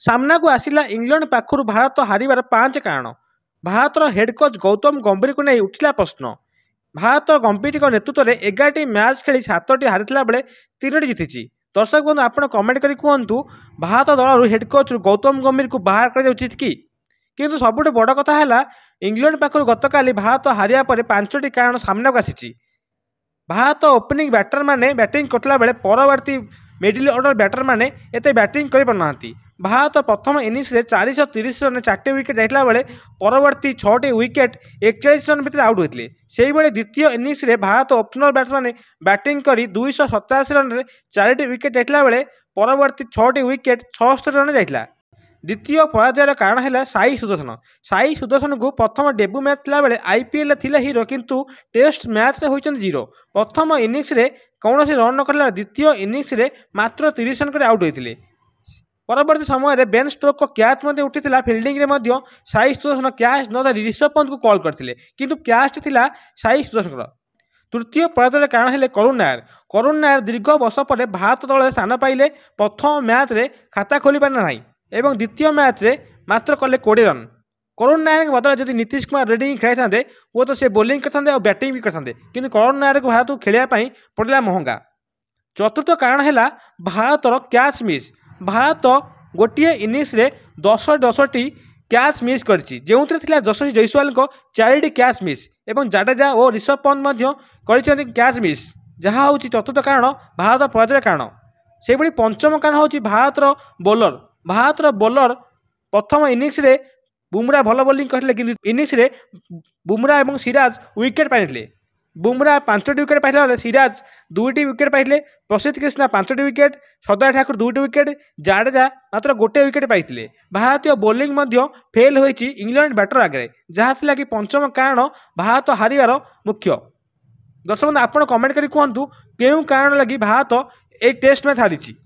सामना को आसिला इंग्लैंड पाखु भारत हारिबार 5 कारण। भारतर हेड कोच गौतम गंभीर को नहीं उठिला प्रश्न। भारत गंभीर नेतृत्व में 11टी मैच खेली 7टी हारिथिला बेले 3टी जीतिची। दर्शक बंधु आप कमेंट करी कहतु भारत दल हेड कोच गौतम गंभीर को बाहर कर उचित किंतु सबुठ बड़ कथा है इंग्लैंड पाखु गतकाली भारत हारिया पर 5टी कारण सामना को आसी। भारत ओपनिंग बैटर माने बैटिंग करला बेले परवर्ती मिडिल ऑर्डर बैटर माने एते बैटिंग कर पारना। भारत प्रथम इनिंग्स रे 430 रन 4टी विकेट जाइला बेले परवर्ती 6टी विकेट 41 रन भितर आउट होते। से द्वितीय इनिंग्स रे भारत ओपनर बैटर माने बैटिंग करी 287 रन रे 4टी विकेट जाइला बेले परवर्ती 6टी विकेट 76 रन जाइला। द्वितीय पराजयर कारण है साई सुदर्शन। साई सुदर्शन को प्रथम डेब्यू मैच थिला बेले आईपीएल थिला हीरो किंतु टेस्ट मैच रे होइचन जीरो। प्रथम इनिंग्स रे कौन रन न करला द्वितीय इनिंग्स रे मात्र 30 रन कर आउट होते। परवर्ती समय बेन स्टोक को कैच उठी फिल्डिंग रे मध्य साई सुदर्शन कैच न ऋषभ पंत को कॉल करथिले किंतु कैच थिला साई सुदर्शन। तृतीय पराजय कारण है करुण नायर। करुण नायर दीर्घ वर्ष पर भारत दल स्थान पाइले। प्रथम मैच रे खाता खोली पार नहीं एवं द्वितीय मैच रे मात्र कले 20 रन। करुण नायर के बदले जदि नीतीश कुमार रेड्डी खेल था वो तो से बोलिंग करते और बैटिंग भी करते किंतु करुण नायर को भारत को खेलने पड़ा महंगा। चतुर्थ कारण है भारतर कैच मिस। भारत गोटे इनिंग्स रे 10टी कैच मिस करछि जेउथरे थिला यशस्वी जयसवाल को 4टी कैच मिस एवं जाडेजा और ऋषभ पंत मध्य करछन्ति कैच मिस जहाँ हूँ चतुर्थ कारण भारत पराजय कारण। से पंचम कारण हूँ भारतर बोलर। भारतर बोलर प्रथम इनिंग्स रे बुमरा भल बोलिंग करथिले किंतु इनिंग्स रे बुमरा और सिराज विकेट पाइले। बुमरा 5टी विकेट पाइला बेले सिराज 2टी विकेट पाइले। प्रसिद्ध कृष्णा 5टी विकेट, सरदार ठाकुर 2टी विकेट, जाडेजा मात्र 1 विकेट पाइले। भारतीय बोलिंग मध्य फेल होइछि इंग्लैंड बैटर आगे जहाँ थिला कि पंचम कारण भारत हारिबार मुख्य। दर्शक आप कमेंट करी कहतु केउ कारण लगी भारत ए टेस्ट मैच हारिछि।